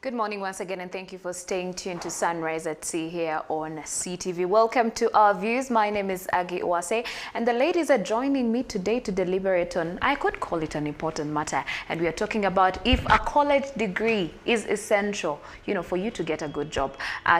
Good morning once again, and thank you for staying tuned to Sunrise at Sea here on CTV. Welcome to our views. My name is Agi Uwase, and the ladies are joining me today to deliberate on, I could call it an important matter, and we are talking about if a college degree is essential, for you to get a good job.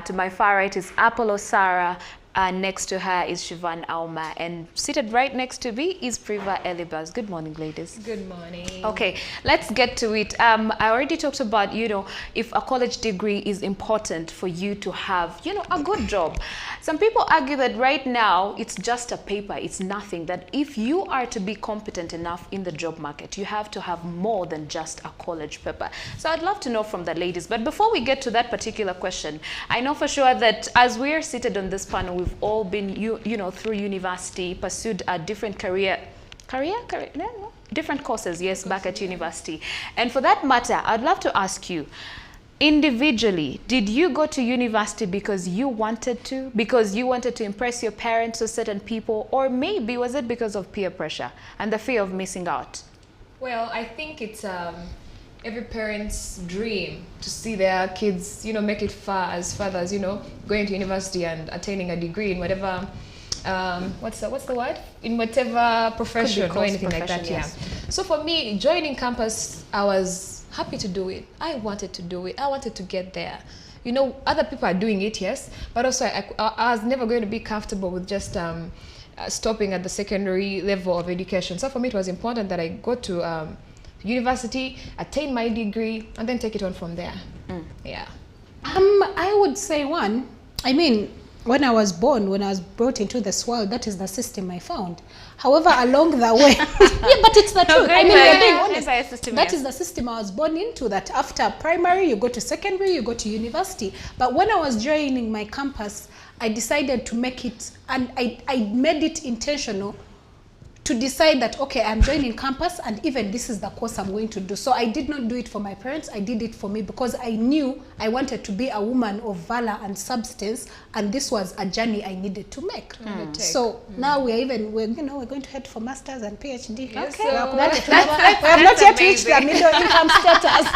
To my far right is Apollo Sarah. Next to her is Shivan Auma, and seated right next to me is Priva Elibas. Good morning, ladies. Good morning. Okay, let's get to it. I already talked about, if a college degree is important for you to have, a good job. Some people argue that right now it's just a paper, it's nothing, that if you are to be competent enough in the job market, you have to have more than just a college paper. So I'd love to know from the ladies, but before we get to that particular question, I know for sure that as we're seated on this panel, we've all been, through university, pursued a different different courses, yes, back at university. And for that matter, I'd love to ask you, individually, did you go to university because you wanted to? Because you wanted to impress your parents or certain people? Or maybe was it because of peer pressure and the fear of missing out? Well, I think it's every parent's dream to see their kids, make it far as going to university and attaining a degree in whatever, what's the word? In whatever profession or anything like that, yes. Yeah. So for me, joining campus, I was happy to do it. I wanted to do it. I wanted to get there. Other people are doing it, yes, but also I was never going to be comfortable with just stopping at the secondary level of education. So for me, it was important that I go to university, attain my degree, and then take it on from there. Yeah. I would say when I was brought into this world, that is the system I found. However, along the way, yeah, but it's the truth. We're being honest. That is the system I was born into, that after primary, you go to secondary, you go to university. But when I was joining my campus, I decided to make it, and I made it intentional to decide that, okay, I'm joining campus and even this is the course I'm going to do. So I did not do it for my parents, I did it for me because I knew I wanted to be a woman of valor and substance, and this was a journey I needed to make. So now we're going to head for masters and PhD. Yes, okay. So we have not yet reached the middle income status.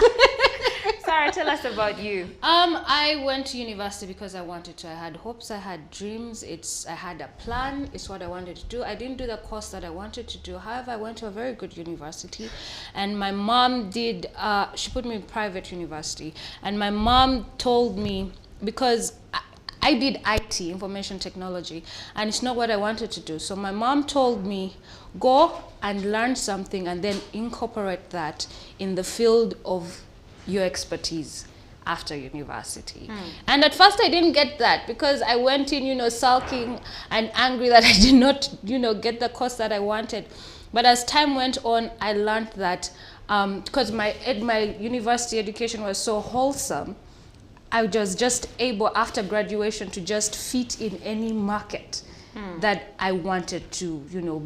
Sarah, tell us about you. I went to university because I wanted to. I had hopes, I had dreams. I had a plan. It's what I wanted to do. I didn't do the course that I wanted to do. However, I went to a very good university, and my mom she put me in private university, and my mom told me, because I did IT, information technology, and it's not what I wanted to do. So my mom told me, go and learn something and then incorporate that in the field of your expertise after university. And at first I didn't get that because I went in, sulking and angry that I did not, get the course that I wanted. But as time went on, I learned that because my university education was so wholesome, I was just able after graduation to just fit in any market that I wanted to,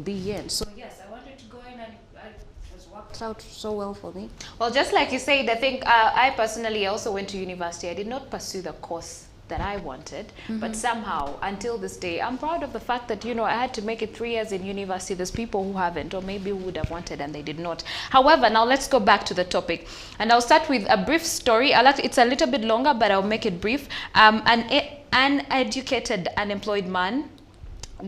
be in. So yes, I wanted to go in, and it was worked out so well for me. Well, just like you said, I think I personally also went to university. I did not pursue the course that I wanted, but somehow until this day I'm proud of the fact that I had to make it 3 years in university. There's people who haven't, or maybe who would have wanted and they did not. However, now let's go back to the topic, and I'll start with a brief story. It's a little bit longer, but I'll make it brief. An educated unemployed man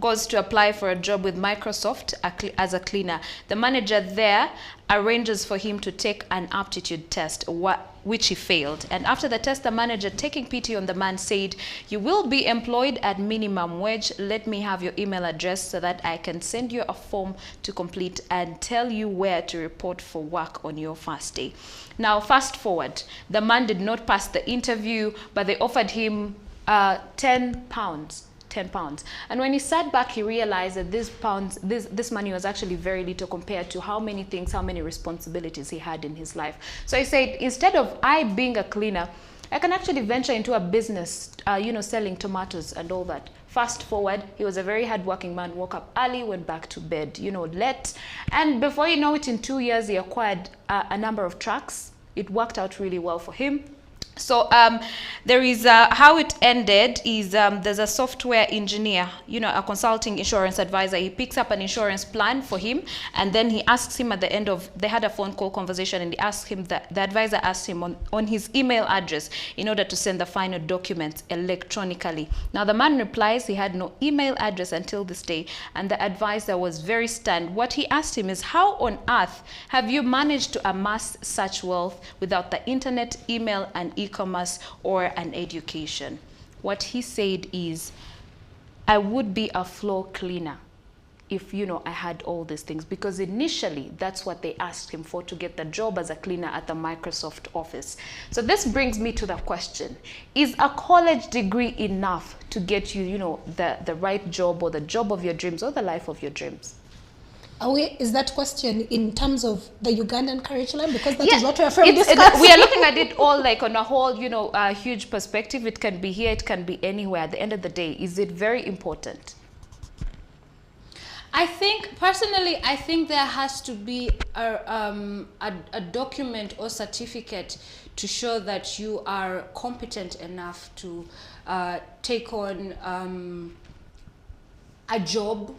goes to apply for a job with Microsoft as a cleaner. The manager there arranges for him to take an aptitude test, which he failed. And after the test, the manager, taking pity on the man, said, "You will be employed at minimum wage. Let me have your email address so that I can send you a form to complete and tell you where to report for work on your first day." Now, fast forward. The man did not pass the interview, but they offered him 10 pounds. And when he sat back, he realized that this money was actually very little compared to how many responsibilities he had in his life. So he said, instead of I being a cleaner, I can actually venture into a business, selling tomatoes and all that. Fast forward, he was a very hardworking man, woke up early, went back to bed, late. And before you know it, in 2 years, he acquired a number of trucks. It worked out really well for him. So there is how it ended is there's a software engineer, you know, a consulting insurance advisor. He picks up an insurance plan for him, and then he asks him at the end of, they had a phone call conversation, and he asked him, the advisor asked him on his email address in order to send the final documents electronically. Now the man replies he had no email address until this day, and the advisor was very stunned. What he asked him is, how on earth have you managed to amass such wealth without the internet, email, and e-commerce or an education? What he said is, I would be a floor cleaner if, you know, I had all these things, because initially that's what they asked him for, to get the job as a cleaner at the Microsoft office. So this brings me to the question, is a college degree enough to get you, you know, the right job, or the job of your dreams, or the life of your dreams? Is that question in terms of the Ugandan curriculum? Because that Yeah, is what we are from discussing. we are looking at it all like on a whole, you know, huge perspective. It can be here, it can be anywhere. At the end of the day, is it very important? I think, personally, I think there has to be a document or certificate to show that you are competent enough to take on a job,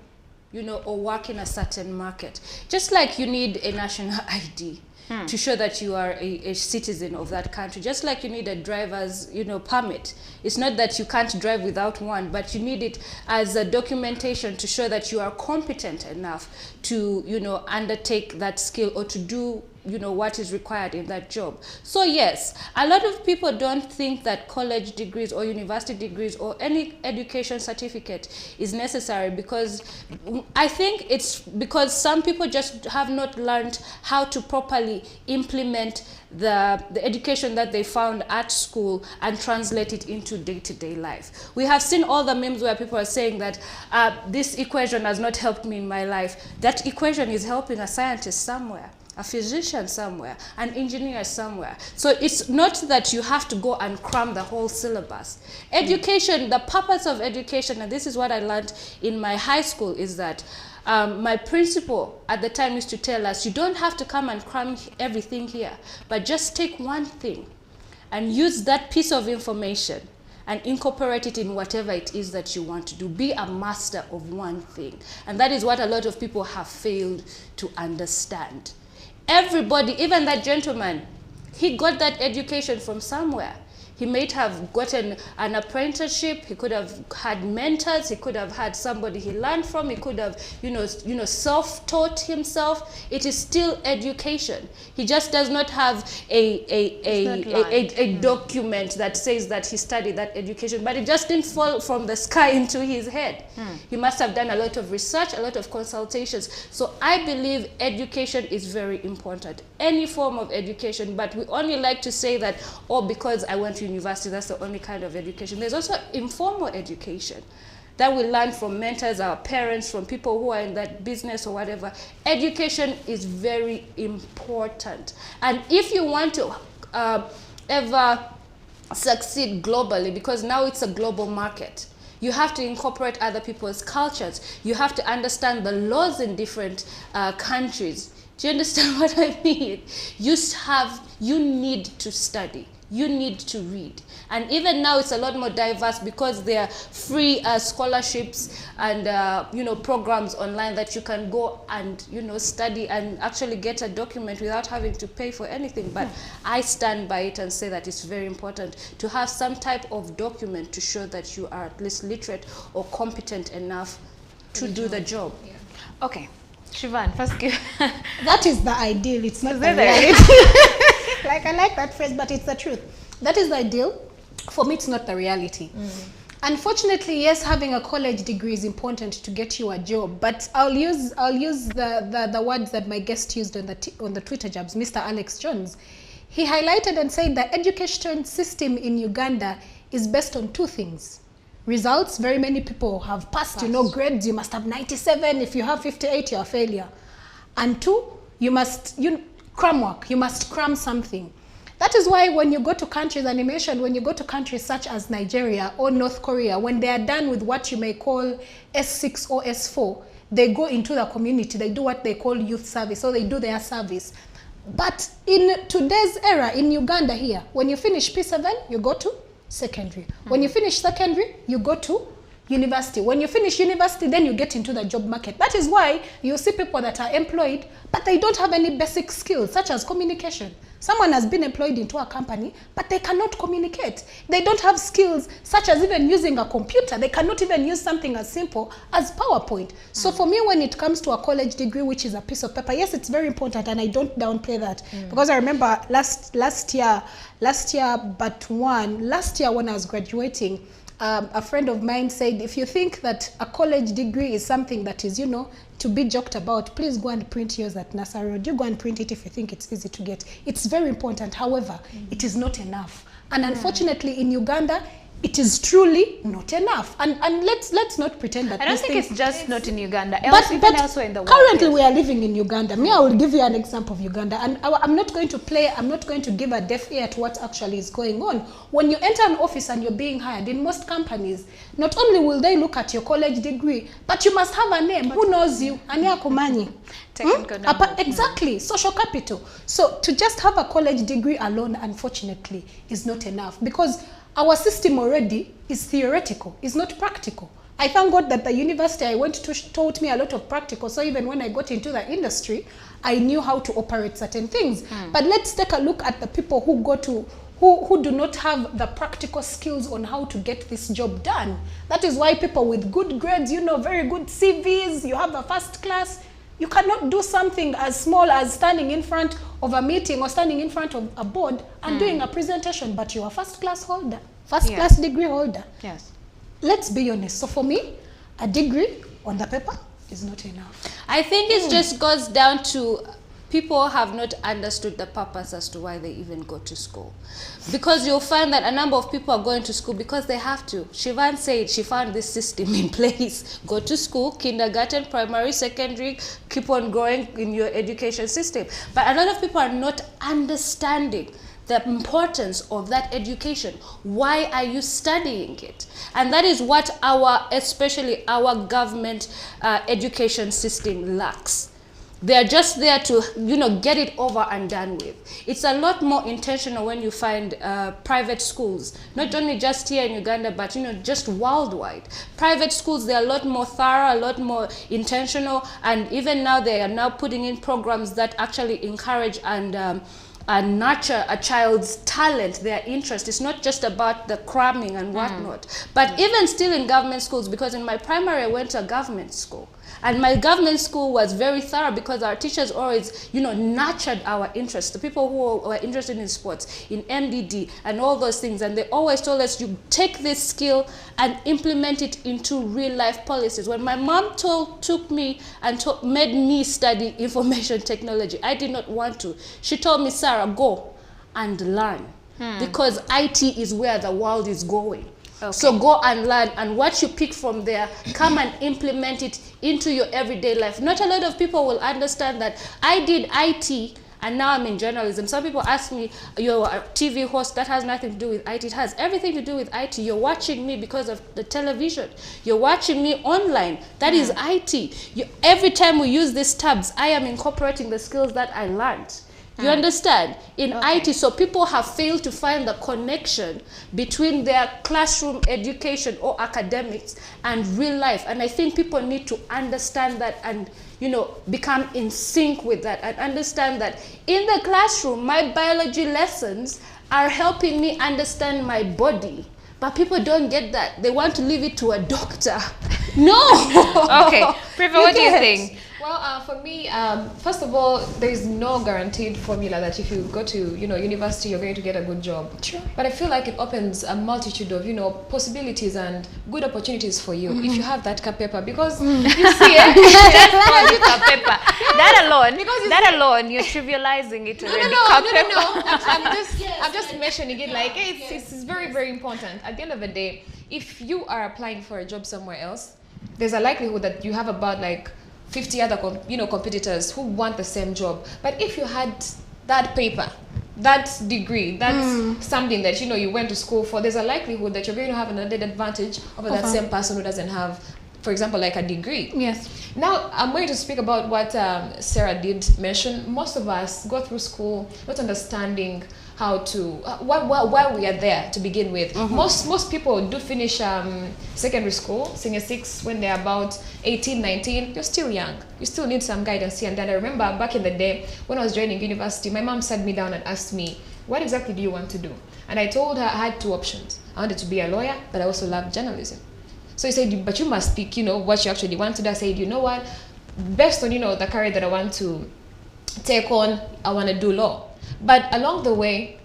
you know, or work in a certain market. Just like you need a national ID to show that you are a citizen of that country. Just like you need a driver's, you know, permit. It's not that you can't drive without one, but you need it as a documentation to show that you are competent enough to, you know, undertake that skill, or to do, you know, what is required in that job. So yes, a lot of people don't think that college degrees or university degrees or any education certificate is necessary, because I think it's because some people just have not learned how to properly implement the education that they found at school and translate it into day-to-day life. We have seen all the memes where people are saying that this equation has not helped me in my life. That equation is helping a scientist somewhere, a physician somewhere, an engineer somewhere. So it's not that you have to go and cram the whole syllabus. Education, the purpose of education, and this is what I learned in my high school, is that my principal at the time used to tell us, you don't have to come and cram everything here, but just take one thing and use that piece of information and incorporate it in whatever it is that you want to do. Be a master of one thing. And that is what a lot of people have failed to understand. Everybody, even that gentleman, he got that education from somewhere. He might have gotten an apprenticeship, he could have had mentors, he could have had somebody he learned from, he could have, you know, self-taught himself. It is still education. He just does not have a document that says that he studied that education, but it just didn't fall from the sky into his head. He must have done a lot of research, a lot of consultations. So I believe education is very important. Any form of education, but we only like to say that, oh, because I went to university, that's the only kind of education. There's also informal education that we learn from mentors, our parents, from people who are in that business or whatever. Education is very important. And if you want to ever succeed globally, because now it's a global market, you have to incorporate other people's cultures. You have to understand the laws in different countries. Do you understand what I mean? You need to study. You need to read. And even now it's a lot more diverse, because there are free scholarships and you know, programs online that you can go and, you know, study and actually get a document without having to pay for anything. But I stand by it and say that it's very important to have some type of document to show that you are at least literate or competent enough to do the job. Yeah. Okay, Shivan, first give. That is the ideal, it's not the that reality. Like, I like that phrase, but it's the truth. That is the ideal. For me, it's not the reality. Unfortunately, yes, having a college degree is important to get you a job, but I'll use the words that my guest used on the Twitter jabs, Mr. Alex Jones. He highlighted and said the education system in Uganda is based on two things. Results, very many people have passed, you know, grades, you must have 97, if you have 58, you're a failure. And two, cram work, you must cram something. That is why when you go to countries, animation, when you go to countries such as Nigeria or North Korea, when they are done with what you may call S6 or S4, they go into the community, they do what they call youth service, so they do their service. But in today's era, in Uganda here, when you finish P7, you go to secondary. When you finish secondary, you go to university. When you finish university, then you get into the job market. That is why you see people that are employed, but they don't have any basic skills, such as communication. Someone has been employed into a company, but they cannot communicate. They don't have skills, such as even using a computer. They cannot even use something as simple as PowerPoint. So for me, when it comes to a college degree, which is a piece of paper, yes, it's very important, and I don't downplay that. Because I remember last year when I was graduating, a friend of mine said, if you think that a college degree is something that is, to be joked about, please go and print yours at NASA Road. You go and print it if you think it's easy to get. It's very important. However, it is not enough. And unfortunately, in Uganda, it is truly not enough. And let's not pretend that I don't think it's just not in Uganda, but elsewhere in the world. Currently, we are living in Uganda. I will give you an example of Uganda. And I'm not going to give a deaf ear to what actually is going on. When you enter an office and you're being hired, in most companies, not only will they look at your college degree, but you must have a name. Who knows you? Exactly, social capital. So to just have a college degree alone, unfortunately, is not enough, because our system already is theoretical, it's not practical. I thank God that the university I went to taught me a lot of practical, so even when I got into the industry, I knew how to operate certain things. But let's take a look at the people who do not have the practical skills on how to get this job done. That is why people with good grades, very good CVs, you have a first class, you cannot do something as small as standing in front of a meeting or standing in front of a board and doing a presentation, but you're a first class degree holder. Yes. Let's be honest. So for me, a degree on the paper is not enough. I think it just goes down to people have not understood the purpose as to why they even go to school. Because you'll find that a number of people are going to school because they have to. Shivan said she found this system in place. Go to school, kindergarten, primary, secondary, keep on growing in your education system. But a lot of people are not understanding the importance of that education. Why are you studying it? And that is what especially our government education system lacks. They're just there to, get it over and done with. It's a lot more intentional when you find private schools, not only just here in Uganda, but, just worldwide. Private schools, they're a lot more thorough, a lot more intentional, and even now they are now putting in programs that actually encourage and nurture a child's talent, their interest. It's not just about the cramming and whatnot. But even still in government schools, because in my primary I went to a government school. And my government school was very thorough because our teachers always, nurtured our interests. The people who were interested in sports, in MDD, and all those things. And they always told us, you take this skill and implement it into real life policies. When my mom took me and made me study information technology, I did not want to. She told me, Sarah, go and learn. Because IT is where the world is going. Okay. So go and learn, and what you pick from there, come and implement it into your everyday life. Not a lot of people will understand that I did IT and now I'm in journalism. Some people ask me, you're a TV host. That has nothing to do with IT. It has everything to do with IT. You're watching me because of the television. You're watching me online. That is IT. Every time we use these tabs, I am incorporating the skills that I learned. You understand? In IT, so people have failed to find the connection between their classroom education or academics and real life. And I think people need to understand that and, become in sync with that and understand that in the classroom, my biology lessons are helping me understand my body. But people don't get that. They want to leave it to a doctor. No! Okay. Priva, what do you think? Well, for me, first of all, there is no guaranteed formula that if you go to, university, you're going to get a good job. Sure. But I feel like it opens a multitude of, possibilities and good opportunities for you if you have that paper. Because you see it. Paper. That alone, you're trivializing it already. No. I'm just mentioning it like it's very, very important. At the end of the day, if you are applying for a job somewhere else, there's a likelihood that you have about 50 other competitors who want the same job. But if you had that paper, that degree, that's something that you went to school for, there's a likelihood that you're going to have an added advantage over that same person who doesn't have for example, like a degree. Yes. Now, I'm going to speak about what Sarah did mention. Most of us go through school not understanding how to, why we are there to begin with. Most people do finish secondary school, senior 6, when they're about 18, 19. You're still young. You still need some guidance here and then. I remember back in the day when I was joining university, my mom sat me down and asked me, what exactly do you want to do? And I told her I had 2 options. I wanted to be a lawyer, but I also loved journalism. So he said, but you must pick, what you actually want to do. I said, you know what? Based on, the career that I want to take on, I want to do law. But along the way,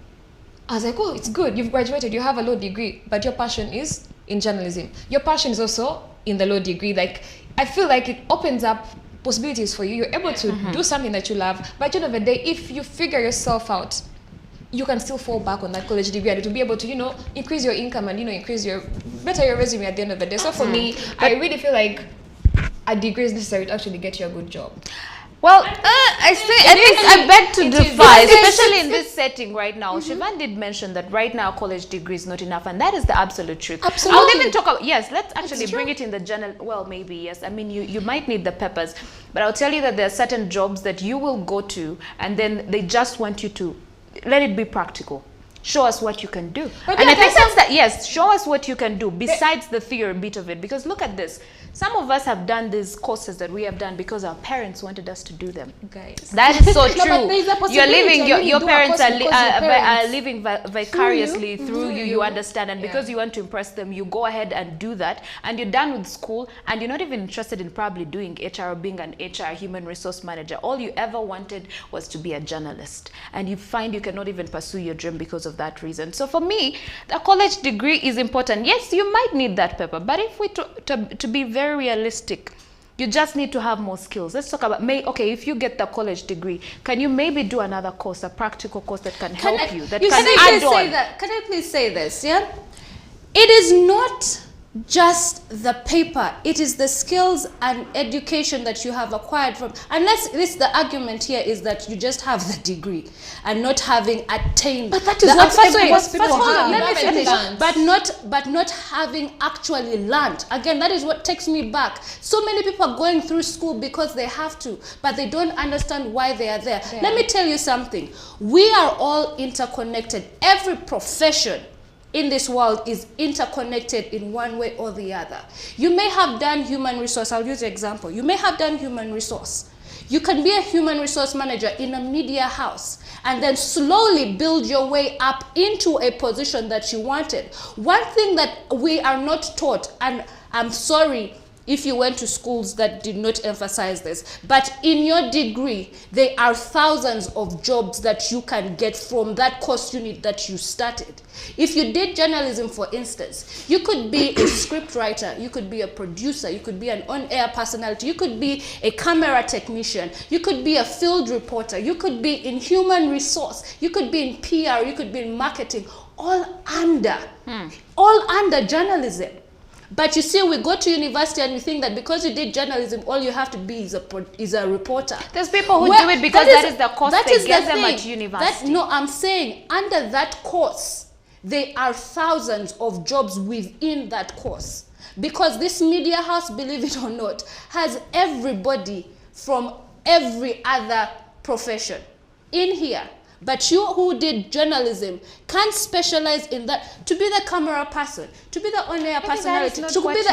I was like, oh, it's good. You've graduated. You have a law degree, but your passion is in journalism. Your passion is also in the law degree. Like, I feel like it opens up possibilities for you. You're able to do something that you love. But at the end of the day, if you figure yourself out, you can still fall back on that college degree and to be able to, increase your income and, increase better your resume at the end of the day. So for me, I really feel like a degree is necessary to actually get you a good job. Well, I think I beg to differ, especially in this setting right now. Shivan did mention that right now college degree is not enough, and that is the absolute truth. Absolutely. I'll even talk about, yes, let's actually bring it in the general, well, maybe, yes. I mean, you might need the papers, but I'll tell you that there are certain jobs that you will go to, and then they just want you to let it be practical. Show us what you can do. But and I think that's that, yes, show us what you can do besides the theory bit of it. Because look at this. Some of us have done these courses that we have done because our parents wanted us to do them. Guys. That is so No, true. but there's a possibility You're living, you your do a parents course are, because your are parents living vicariously through you. you. You understand. And Yeah. because you want to impress them, you go ahead and do that. And you're done with school and you're not even interested in probably doing HR or being an HR human resource manager. All you ever wanted was to be a journalist. And you find you cannot even pursue your dream because of that reason. So for me, the college degree is important. Yes, you might need that paper, but if we to be very realistic, you just need to have more skills. Let's talk about, okay, if you get the college degree, can you maybe do another course, a practical course that can help you, that can add on? Can I please say this, yeah? It is not just the paper, it is the skills and education that you have acquired from, unless the argument here is that you just have the degree and not having attained. But that is what most people have. Let me finish. Learned. But not having actually learned. Again, that is what takes me back. So many people are going through school because they have to, but they don't understand why they are there. Yeah. Let me tell you something. We are all interconnected. Every profession in this world is interconnected in one way or the other. You may have done human resource. I'll use an example. You may have done human resource. You can be a human resource manager in a media house and then slowly build your way up into a position that you wanted. One thing that we are not taught, and I'm sorry if you went to schools that did not emphasize this, but in your degree, there are thousands of jobs that you can get from that course unit that you started. If you did journalism, for instance, you could be a script writer, you could be a producer, you could be an on-air personality, you could be a camera technician, you could be a field reporter, you could be in human resource, you could be in PR, you could be in marketing, all under journalism. But you see, we go to university and we think that because you did journalism, all you have to be is a reporter. There's people who do it because that is the course they get them at university. No, I'm saying under that course, there are thousands of jobs within that course. Because this media house, believe it or not, has everybody from every other profession in here. But you who did journalism can specialize in that, to be the camera person, to be the on-air personality, to be the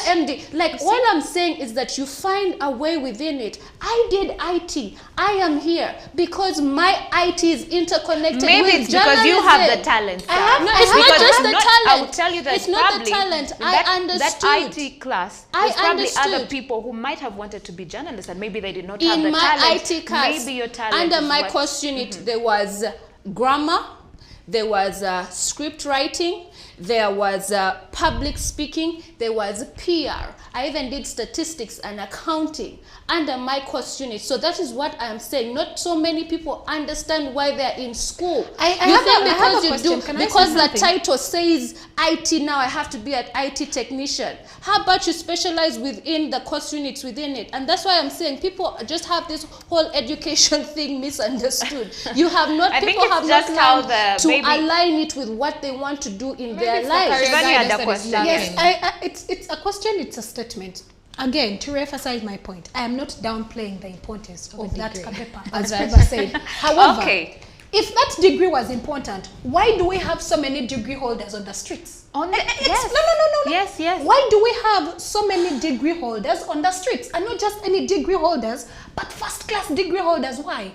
MD. Like, all I'm saying is that you find a way within it. I did IT. I am here because my IT is interconnected Maybe with it's because journalism. you have the talent. It's not just the talent. I will tell you that it's not the probably talent. I understood. That IT class, there's probably other understood. people who might have wanted to be journalists and maybe they did not have the In my talent. IT class, Maybe your talent under is my what- course unit, there was grammar, there was script writing, there was public speaking, there was PR. I even did statistics and accounting under my course unit. So that is what I am saying. Not so many people understand why they're in school. I have a question. Can I say because the something? title says IT, now I have to be an IT technician. How about you specialize within the course units within it? And that's why I'm saying people just have this whole education thing misunderstood. You have not, I think people it's have just not how learned to maybe- align it with what they want to do in their their it's the lives. career Shivani had guidance a that is question. lacking. Yes, it's a question, it's a statement. Again, to re-emphasize my point, I am not downplaying the importance of that degree. paper, as Priva said. However, Okay. if that degree was important, why do we have so many degree holders on the streets? Yes. No. Yes, yes. Why do we have so many degree holders on the streets? And not just any degree holders, but first-class degree holders. Why?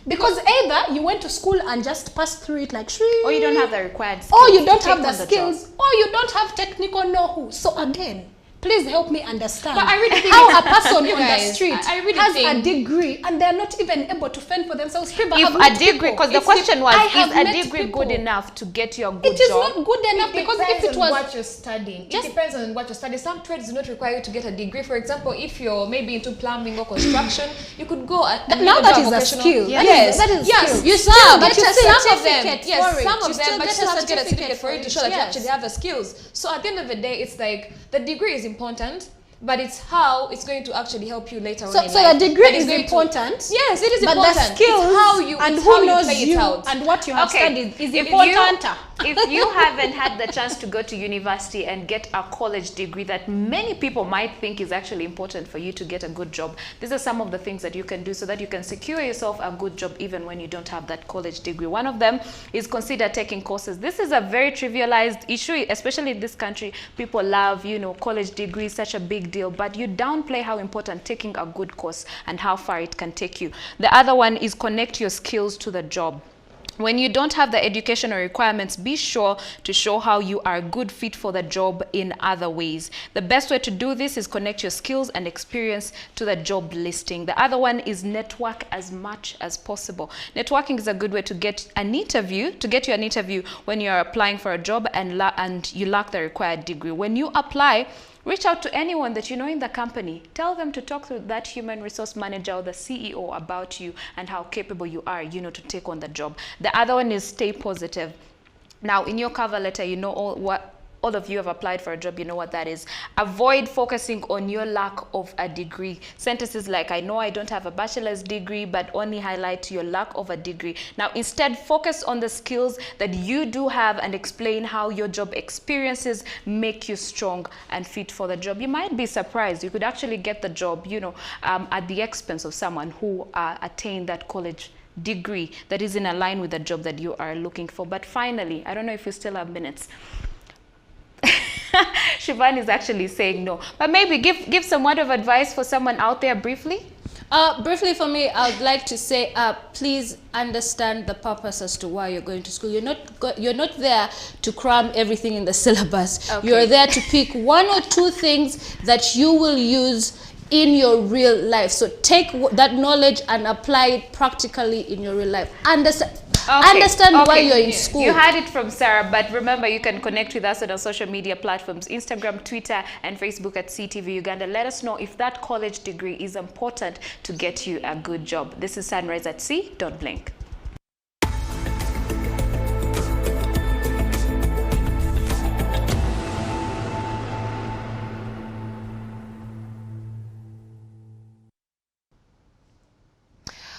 Because either you went to school and just passed through it like shri, Or you don't have the required skills. or you don't to have take the on skills, job. or you don't have technical know-how. So again, please help me understand But I really think how a it's- person you on the guys, street I really has think- a degree and they're not even able to fend for themselves. Priva, If I've met a degree, people. because the It's question was, I is have a met degree people. good enough to get you a good It is job? not good enough because if it was what you're studying, it depends on what you're studying. Some trades do not require you to get a degree. For example, if you're maybe into plumbing or construction, you could go and now even that do is a vocational- skill. Yes, That is yes. skill. You Still still get get a some of them. certificate Yes, for it. some You of them, still but you get still a have to get a certificate certificate for it to for show it, that you yes. actually have the skills. So at the end of the day, it's like the degree is important, but it's how it's going to actually help you later on in so life. the degree that is going to- important. Yes, it is But important. the skills it's how you and it's who how you knows play you it out. and what you have studied is if important. if you haven't had the chance to go to university and get a college degree that many people might think is actually important for you to get a good job, these are some of the things that you can do so that you can secure yourself a good job even when you don't have that college degree. One of them is consider taking courses. This is a very trivialized issue, especially in this country. People love, college degree is such a big deal, but you downplay how important taking a good course and how far it can take you. The other one is connect your skills to the job. When you don't have the educational requirements, be sure to show how you are a good fit for the job in other ways. The best way to do this is connect your skills and experience to the job listing. The other one is network as much as possible. Networking is a good way to get you an interview when you are applying for a job and you lack the required degree. When you apply, reach out to anyone that you know in the company. Tell them to talk to that human resource manager or the CEO about you and how capable you are, to take on the job. The other one is stay positive. Now, in your cover letter, all of you have applied for a job, you know what that is. Avoid focusing on your lack of a degree. Sentences like, I know I don't have a bachelor's degree, but only highlight your lack of a degree. Now, instead, focus on the skills that you do have and explain how your job experiences make you strong and fit for the job. You might be surprised. You could actually get the job, at the expense of someone who attained that college degree that is in line with the job that you are looking for. But finally, I don't know if you still have minutes. Shivani is actually saying no, but maybe give some word of advice for someone out there briefly. Briefly for me, I would like to say, please understand the purpose as to why you're going to school. You're not there to cram everything in the syllabus. Okay. You're there to pick one or two things that you will use in your real life. So take that knowledge and apply it practically in your real life. Understand why you're in school. You had it from Sarah, but remember you can connect with us on our social media platforms, Instagram, Twitter, and Facebook at CTV Uganda. Let us know if that college degree is important to get you a good job. This is Sunrise at Sea. Don't blink.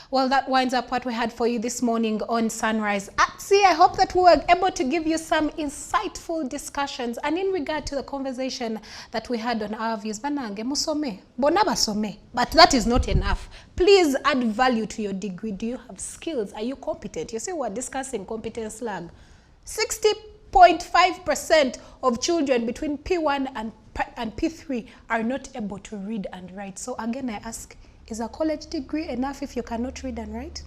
Well, that winds up what we had for you this morning on Sunrise at Sea. I hope that we were able to give you some insightful discussions. And in regard to the conversation that we had on our views, banange musome, bonaba some, but that is not enough. Please add value to your degree. Do you have skills? Are you competent? You see, we're discussing competence lag. 60.5% of children between P1 and P3 are not able to read and write. So again, I ask, is a college degree enough if you cannot read and write?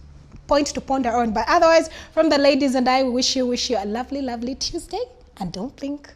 Point to ponder on. But otherwise, from the ladies and I, we wish you a lovely, lovely Tuesday. And don't blink.